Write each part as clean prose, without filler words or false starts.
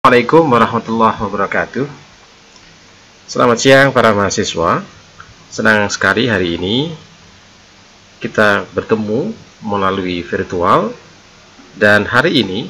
Assalamualaikum warahmatullahi wabarakatuh. Selamat siang para mahasiswa. Senang sekali hari ini kita bertemu melalui virtual. Dan hari ini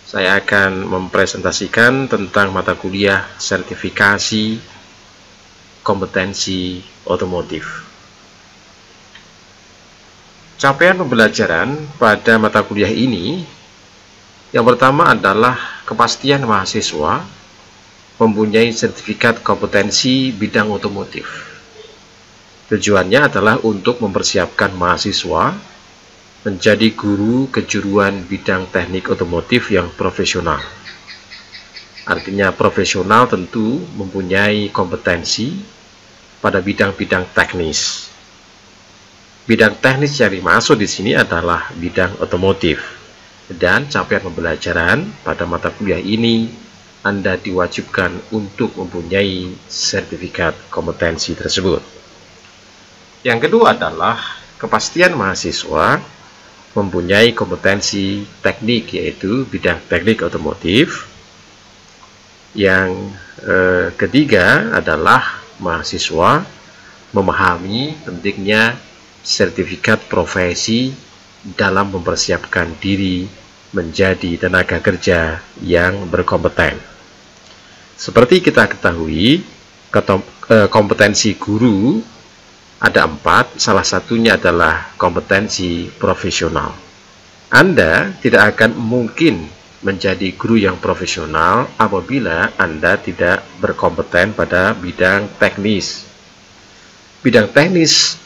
saya akan mempresentasikan tentang mata kuliah sertifikasi kompetensi otomotif. Capaian pembelajaran pada mata kuliah ini yang pertama adalah kepastian mahasiswa mempunyai sertifikat kompetensi bidang otomotif. Tujuannya adalah untuk mempersiapkan mahasiswa menjadi guru kejuruan bidang teknik otomotif yang profesional. Artinya profesional tentu mempunyai kompetensi pada bidang-bidang teknis. Bidang teknis yang dimaksud di sini adalah bidang otomotif. Dan capaian pembelajaran pada mata kuliah ini Anda diwajibkan untuk mempunyai sertifikat kompetensi tersebut. Yang kedua adalah kepastian mahasiswa mempunyai kompetensi teknik, yaitu bidang teknik otomotif. Yang ketiga adalah mahasiswa memahami pentingnya sertifikat profesi dalam mempersiapkan diri menjadi tenaga kerja yang berkompeten. Seperti kita ketahui, kompetensi guru ada 4, salah satunya adalah kompetensi profesional. Anda tidak akan mungkin menjadi guru yang profesional apabila Anda tidak berkompeten pada bidang teknis. Bidang teknis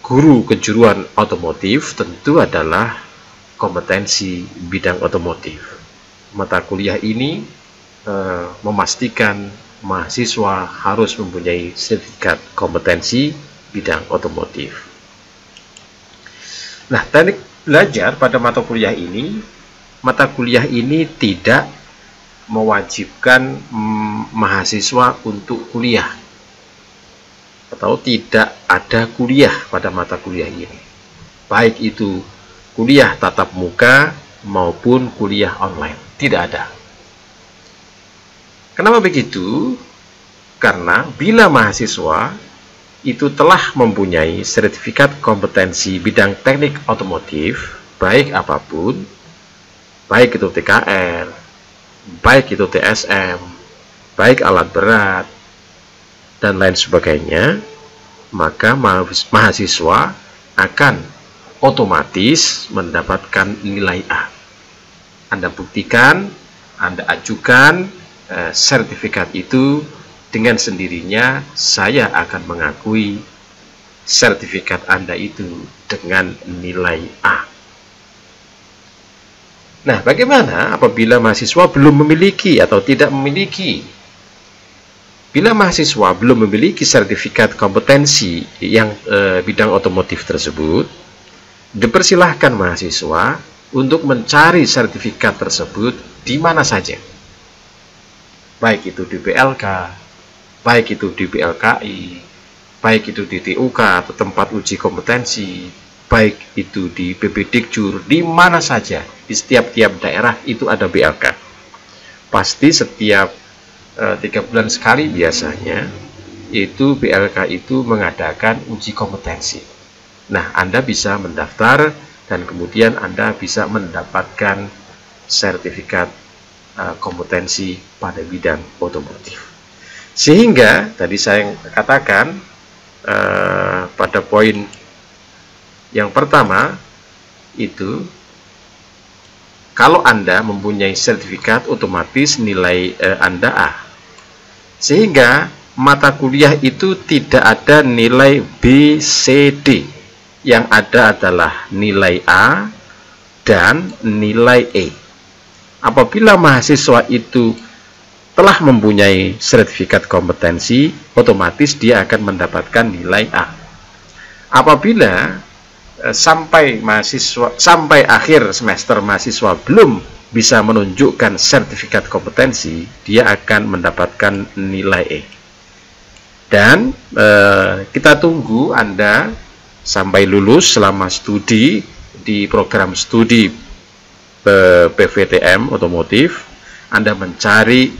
guru kejuruan otomotif tentu adalah kompetensi bidang otomotif. Mata kuliah ini memastikan mahasiswa harus mempunyai sertifikat kompetensi bidang otomotif. Nah, teknik belajar pada mata kuliah ini tidak mewajibkan mahasiswa untuk kuliah, atau tidak ada kuliah pada mata kuliah ini, baik itu kuliah tatap muka maupun kuliah online, tidak ada. Kenapa begitu? Karena bila mahasiswa itu telah mempunyai sertifikat kompetensi bidang teknik otomotif, baik apapun, baik itu TKR, baik itu TSM, baik alat berat, dan lain sebagainya, maka mahasiswa akan otomatis mendapatkan nilai A. Anda buktikan, Anda ajukan sertifikat itu, dengan sendirinya saya akan mengakui sertifikat Anda itu dengan nilai A. Nah, bagaimana apabila mahasiswa belum memiliki atau tidak memiliki? Bila mahasiswa belum memiliki sertifikat kompetensi yang bidang otomotif tersebut, dipersilahkan mahasiswa untuk mencari sertifikat tersebut di mana saja. Baik itu di BLK, baik itu di BLKI, baik itu di TUK atau tempat uji kompetensi, baik itu di PBDikjur, di mana saja. Di setiap daerah itu ada BLK. Pasti setiap 3 bulan sekali biasanya itu BLK itu mengadakan uji kompetensi. Nah, Anda bisa mendaftar dan kemudian Anda bisa mendapatkan sertifikat kompetensi pada bidang otomotif. Sehingga tadi saya katakan pada poin yang pertama itu, kalau Anda mempunyai sertifikat, otomatis nilai Anda A. Sehingga mata kuliah itu tidak ada nilai B, C, D. Yang ada adalah nilai A dan nilai E. Apabila mahasiswa itu telah mempunyai sertifikat kompetensi, otomatis dia akan mendapatkan nilai A. Apabila sampai akhir semester mahasiswa belum bisa menunjukkan sertifikat kompetensi, dia akan mendapatkan nilai E. Dan kita tunggu Anda sampai lulus selama studi di program studi PVTM otomotif. Anda mencari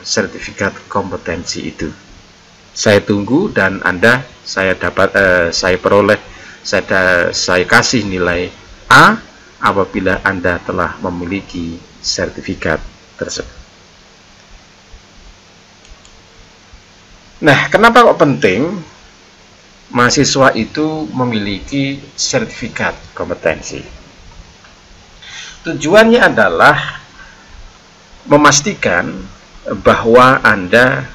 sertifikat kompetensi itu. Saya tunggu dan saya kasih nilai A apabila Anda telah memiliki sertifikat tersebut. Nah, kenapa kok penting mahasiswa itu memiliki sertifikat kompetensi? Tujuannya adalah memastikan bahwa Anda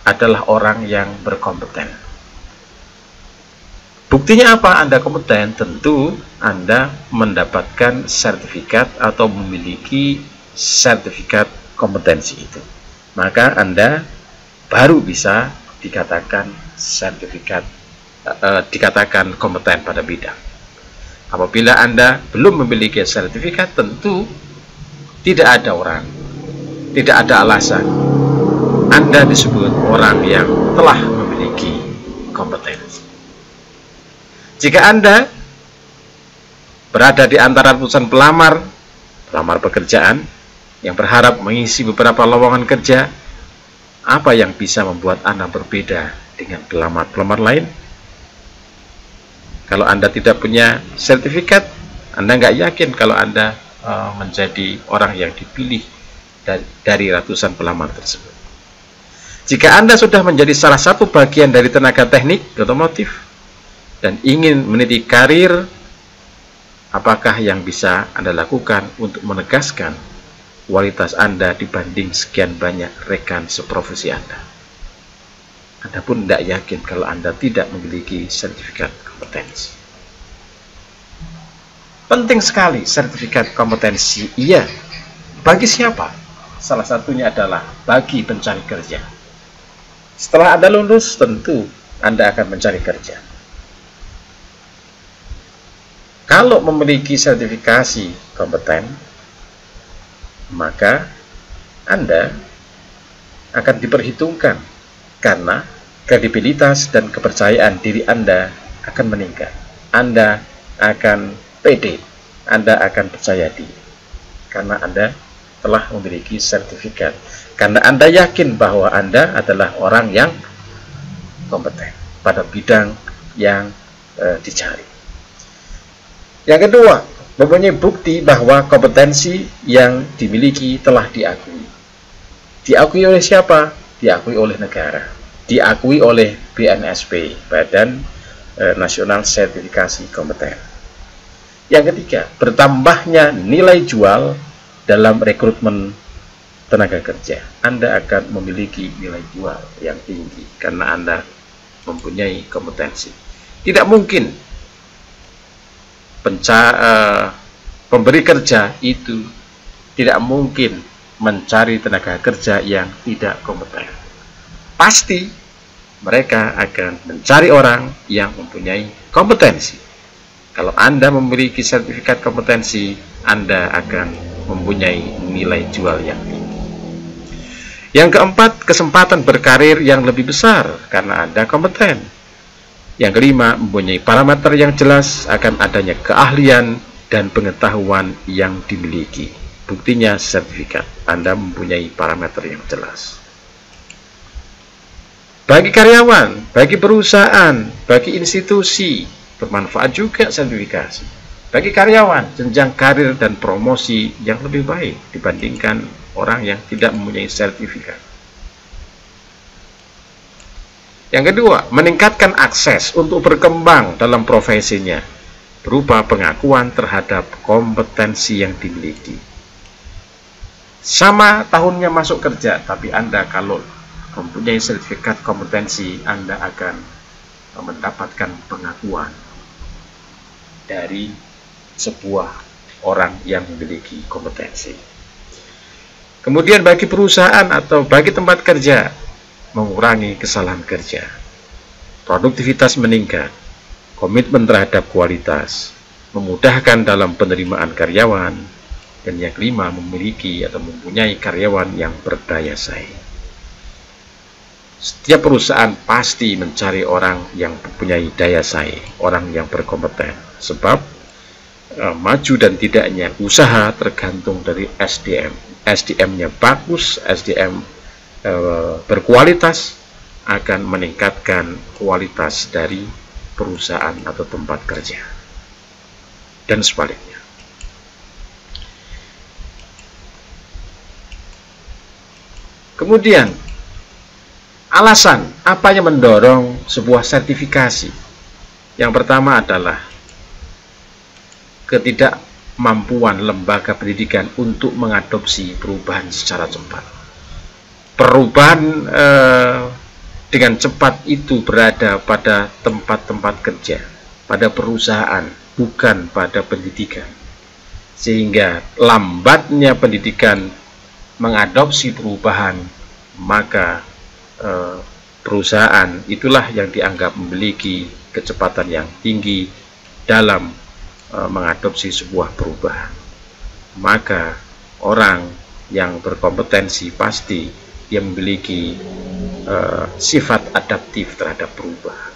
adalah orang yang berkompeten. Buktinya apa Anda kompeten? Tentu Anda mendapatkan sertifikat atau memiliki sertifikat kompetensi itu. Maka Anda baru bisa dikatakan dikatakan kompeten pada bidang. Apabila Anda belum memiliki sertifikat, tentu tidak ada alasan Anda disebut orang yang telah memiliki kompetensi. Jika Anda berada di antara ratusan pelamar pekerjaan yang berharap mengisi beberapa lowongan kerja, apa yang bisa membuat Anda berbeda dengan pelamar-pelamar lain? Kalau Anda tidak punya sertifikat, Anda nggak yakin kalau Anda menjadi orang yang dipilih dari ratusan pelamar tersebut. Jika Anda sudah menjadi salah satu bagian dari tenaga teknik otomotif dan ingin meniti karir, apakah yang bisa Anda lakukan untuk menegaskan kualitas Anda dibanding sekian banyak rekan seprofesi Anda? Anda pun tidak yakin kalau Anda tidak memiliki sertifikat kompetensi. Penting sekali sertifikat kompetensi. Iya. Bagi siapa? Salah satunya adalah bagi pencari kerja. Setelah Anda lulus, tentu Anda akan mencari kerja. Kalau memiliki sertifikasi kompeten, maka Anda akan diperhitungkan karena kredibilitas dan kepercayaan diri Anda akan meningkat. Anda akan pede, Anda akan percaya diri karena Anda telah memiliki sertifikat. Karena Anda yakin bahwa Anda adalah orang yang kompeten pada bidang yang dicari. Yang kedua, mempunyai bukti bahwa kompetensi yang dimiliki telah diakui. Diakui oleh siapa? Diakui oleh negara. Diakui oleh BNSP, Badan Nasional Sertifikasi Kompeten. Yang ketiga, bertambahnya nilai jual dalam rekrutmen tenaga kerja. Anda akan memiliki nilai jual yang tinggi karena Anda mempunyai kompetensi. Tidak mungkin pemberi kerja itu tidak mungkin mencari tenaga kerja yang tidak kompeten. Pasti mereka akan mencari orang yang mempunyai kompetensi. Kalau Anda memiliki sertifikat kompetensi, Anda akan mempunyai nilai jual yang tinggi. Yang keempat, kesempatan berkarir yang lebih besar karena Anda kompeten. Yang kelima, mempunyai parameter yang jelas akan adanya keahlian dan pengetahuan yang dimiliki. Buktinya sertifikat. Anda mempunyai parameter yang jelas. Bagi karyawan, bagi perusahaan, bagi institusi, bermanfaat juga sertifikasi. Bagi karyawan, jenjang karir dan promosi yang lebih baik dibandingkan orang yang tidak mempunyai sertifikat. Yang kedua, meningkatkan akses untuk berkembang dalam profesinya berupa pengakuan terhadap kompetensi yang dimiliki. Sama tahunnya masuk kerja, tapi Anda kalau mempunyai sertifikat kompetensi, Anda akan mendapatkan pengakuan dari sebuah orang yang memiliki kompetensi. Kemudian bagi perusahaan atau bagi tempat kerja, mengurangi kesalahan kerja, produktivitas meningkat, komitmen terhadap kualitas, memudahkan dalam penerimaan karyawan, dan yang kelima, memiliki atau mempunyai karyawan yang berdaya saing. Setiap perusahaan pasti mencari orang yang mempunyai daya saing, orang yang berkompeten, sebab maju dan tidaknya usaha tergantung dari SDM. SDM-nya bagus, SDM berkualitas akan meningkatkan kualitas dari perusahaan atau tempat kerja, dan sebaliknya. Kemudian, alasan apa yang mendorong sebuah sertifikasi? Yang pertama adalah ketidakmampuan lembaga pendidikan untuk mengadopsi perubahan secara cepat. Perubahan dengan cepat itu berada pada tempat-tempat kerja, pada perusahaan, bukan pada pendidikan. Sehingga lambatnya pendidikan mengadopsi perubahan, maka perusahaan itulah yang dianggap memiliki kecepatan yang tinggi dalam mengadopsi sebuah perubahan. Maka orang yang berkompetensi pasti dia memiliki sifat adaptif terhadap perubahan.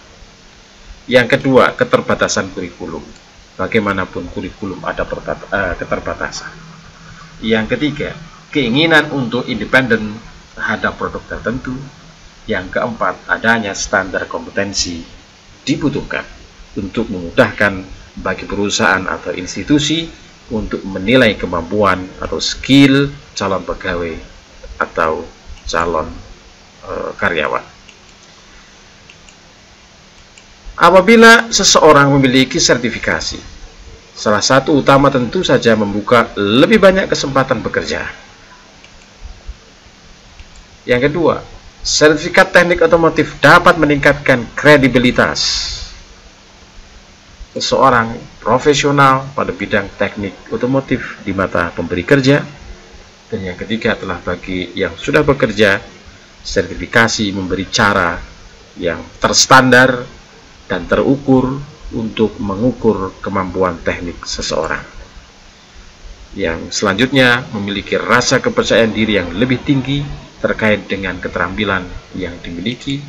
Yang kedua, keterbatasan kurikulum. Bagaimanapun kurikulum ada keterbatasan. Yang ketiga, keinginan untuk independen terhadap produk tertentu. Yang keempat, adanya standar kompetensi dibutuhkan untuk memudahkan bagi perusahaan atau institusi untuk menilai kemampuan atau skill calon pegawai atau calon karyawan. Apabila seseorang memiliki sertifikasi, salah satu utama tentu saja membuka lebih banyak kesempatan bekerja. Yang kedua, sertifikat teknik otomotif dapat meningkatkan kredibilitas seseorang profesional pada bidang teknik otomotif di mata pemberi kerja. Dan yang ketiga adalah bagi yang sudah bekerja, sertifikasi memberi cara yang terstandar dan terukur untuk mengukur kemampuan teknik seseorang. Yang selanjutnya memiliki rasa kepercayaan diri yang lebih tinggi terkait dengan keterampilan yang dimiliki.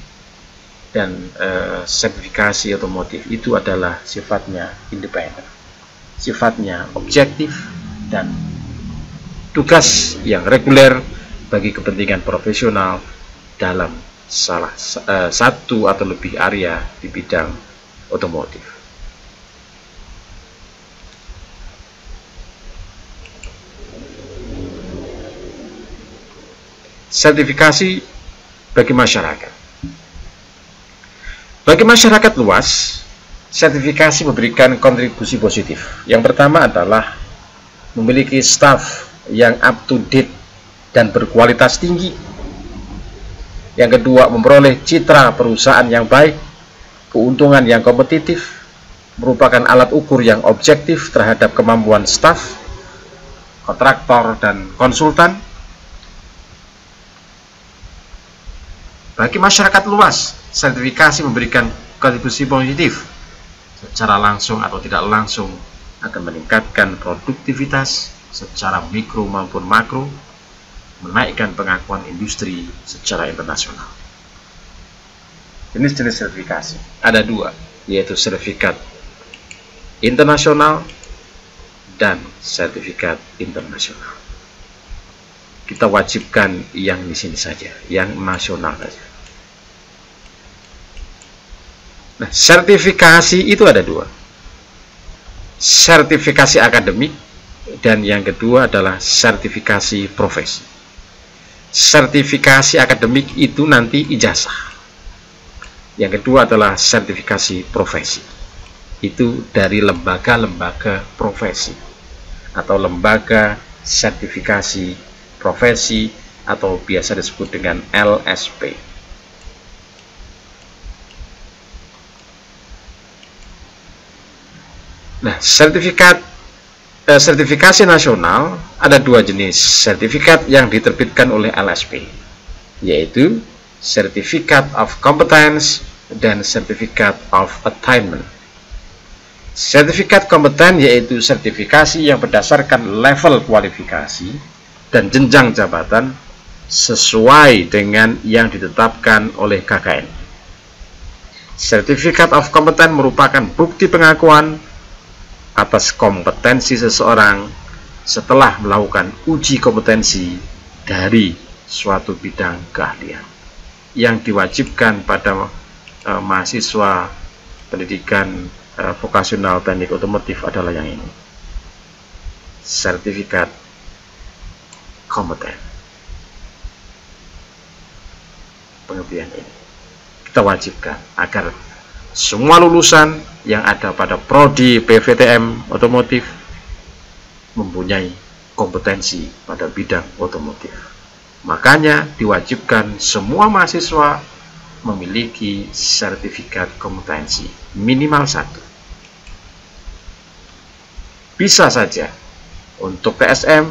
Dan sertifikasi otomotif itu adalah sifatnya independen, sifatnya objektif, dan tugas yang reguler bagi kepentingan profesional dalam salah satu atau lebih area di bidang otomotif. Sertifikasi bagi masyarakat. Bagi masyarakat luas, sertifikasi memberikan kontribusi positif. Yang pertama adalah memiliki staf yang up to date dan berkualitas tinggi. Yang kedua, memperoleh citra perusahaan yang baik, keuntungan yang kompetitif, merupakan alat ukur yang objektif terhadap kemampuan staf, kontraktor, dan konsultan. Bagi masyarakat luas, sertifikasi memberikan kontribusi positif secara langsung atau tidak langsung, akan meningkatkan produktivitas secara mikro maupun makro, menaikkan pengakuan industri secara internasional. Jenis-jenis sertifikasi ada dua, yaitu sertifikat internasional dan sertifikat internasional. Kita wajibkan yang di sini saja, yang nasional saja. Nah, sertifikasi itu ada dua, sertifikasi akademik dan yang kedua adalah sertifikasi profesi. Sertifikasi akademik itu nanti ijazah. Yang kedua adalah sertifikasi profesi. Itu dari lembaga-lembaga profesi atau lembaga sertifikasi profesi atau biasa disebut dengan LSP. Nah, sertifikasi nasional ada dua jenis sertifikat yang diterbitkan oleh LSP, yaitu Certificate of Competence dan Certificate of Attainment. Sertifikat kompeten yaitu sertifikasi yang berdasarkan level kualifikasi dan jenjang jabatan sesuai dengan yang ditetapkan oleh KKN. Certificate of Competence merupakan bukti pengakuan atas kompetensi seseorang setelah melakukan uji kompetensi dari suatu bidang keahlian. Yang diwajibkan pada mahasiswa pendidikan vokasional teknik otomotif adalah yang ini, sertifikat kompeten. Pengertian ini kita wajibkan agar semua lulusan yang ada pada prodi PVTM otomotif mempunyai kompetensi pada bidang otomotif. Makanya diwajibkan semua mahasiswa memiliki sertifikat kompetensi minimal 1. Bisa saja untuk TSM,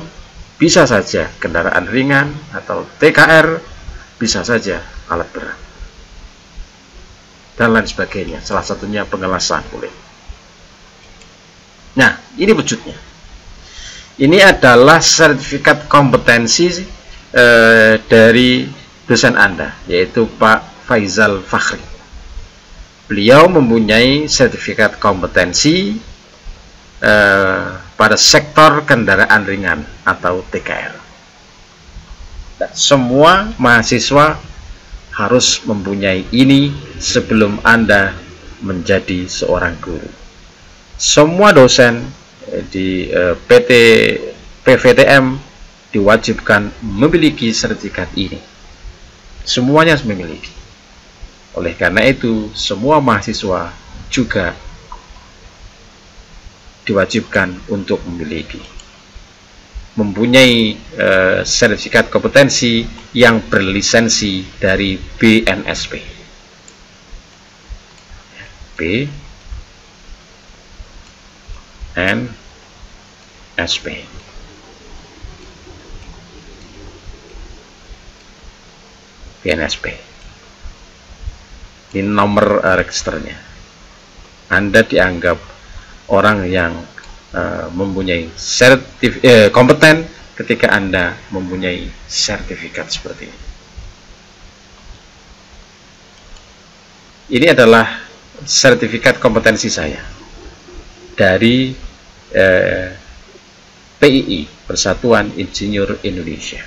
bisa saja kendaraan ringan atau TKR, bisa saja alat berat, dan lain sebagainya, salah satunya pengelasan boleh. Nah, ini wujudnya. Ini adalah sertifikat kompetensi dari dosen Anda, yaitu Pak Faizal Fakhri. Beliau mempunyai sertifikat kompetensi pada sektor kendaraan ringan atau TKR. Dan semua mahasiswa harus mempunyai ini sebelum Anda menjadi seorang guru. Semua dosen di PT PVTM diwajibkan memiliki sertifikat ini. Semuanya harus memiliki. Oleh karena itu, semua mahasiswa juga diwajibkan untuk mempunyai sertifikat kompetensi yang berlisensi dari BNSP. BNSP. BNSP. Ini nomor registernya. Anda dianggap orang yang mempunyai kompeten ketika Anda mempunyai sertifikat seperti ini. Ini adalah sertifikat kompetensi saya dari PII, Persatuan Insinyur Indonesia.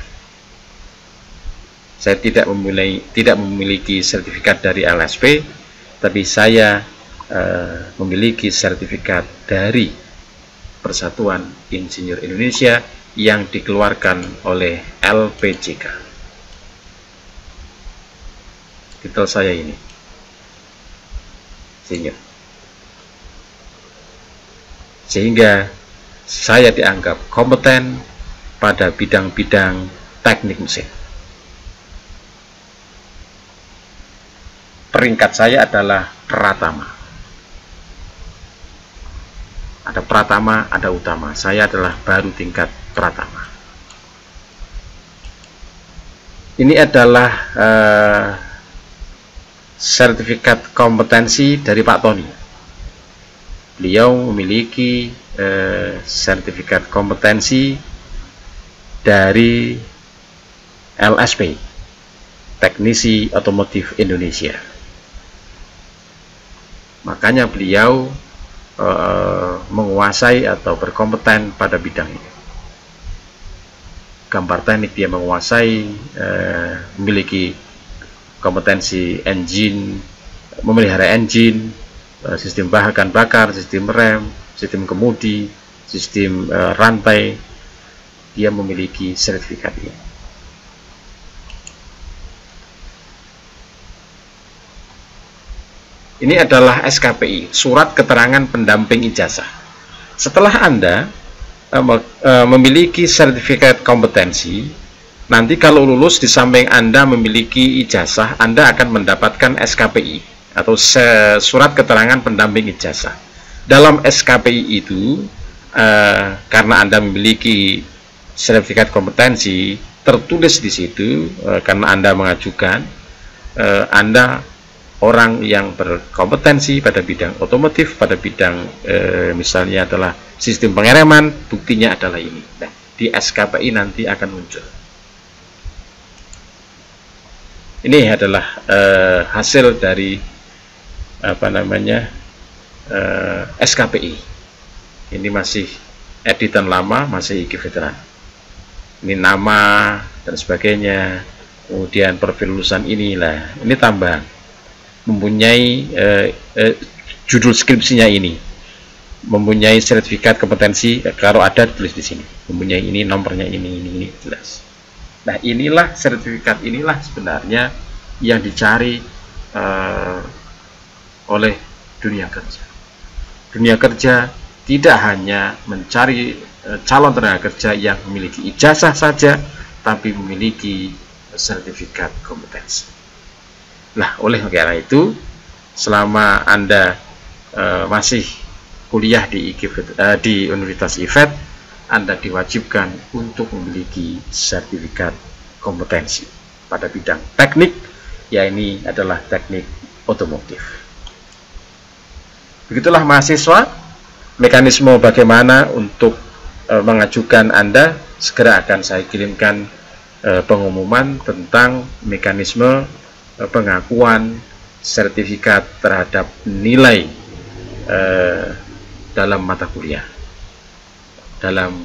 Saya tidak memiliki sertifikat dari LSP, tapi saya memiliki sertifikat dari Persatuan Insinyur Indonesia yang dikeluarkan oleh LPJK. Titel saya ini, sehingga saya dianggap kompeten pada bidang-bidang teknik mesin. Peringkat saya adalah Pratama. Ada Pratama, ada Utama. Saya adalah baru tingkat Pratama. Ini adalah sertifikat kompetensi dari Pak Tony. Beliau memiliki sertifikat kompetensi dari LSP, Teknisi Otomotif Indonesia. Makanya beliau menguasai atau berkompeten pada bidang ini. Gambar teknik dia menguasai, memiliki kompetensi engine, memelihara engine, sistem bahan bakar, sistem rem, sistem kemudi, sistem rantai. Dia memiliki sertifikat ini. Ini adalah SKPI, Surat Keterangan Pendamping Ijazah. Setelah Anda memiliki sertifikat kompetensi, nanti kalau lulus di samping Anda memiliki ijazah, Anda akan mendapatkan SKPI atau Surat Keterangan Pendamping Ijazah. Dalam SKPI itu, karena Anda memiliki sertifikat kompetensi, tertulis di situ karena Anda mengajukan, Anda orang yang berkompetensi pada bidang otomotif, pada bidang misalnya adalah sistem pengereman, buktinya adalah ini. Nah, di SKPI nanti akan muncul. Ini adalah hasil dari SKPI. Ini masih editan lama, masih IKIP veteran. Ini nama dan sebagainya. Kemudian profil lulusan inilah. Ini tambahan. Mempunyai judul skripsinya ini. Mempunyai sertifikat kompetensi, kalau ada tulis di sini. Mempunyai ini, nomornya ini jelas. Nah, inilah sertifikat, inilah sebenarnya yang dicari oleh dunia kerja. Dunia kerja tidak hanya mencari calon tenaga kerja yang memiliki ijazah saja, tapi memiliki sertifikat kompetensi. Nah, oleh karena itu, selama Anda masih kuliah di Universitas IFET, Anda diwajibkan untuk memiliki sertifikat kompetensi pada bidang teknik, ya ini adalah teknik otomotif. Begitulah mahasiswa, mekanisme bagaimana untuk mengajukan Anda, segera akan saya kirimkan pengumuman tentang mekanisme pengakuan sertifikat terhadap nilai dalam mata kuliah. Dalam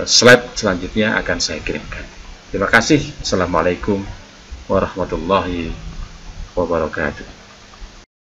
slide selanjutnya akan saya kirimkan. Terima kasih. Assalamualaikum warahmatullahi wabarakatuh.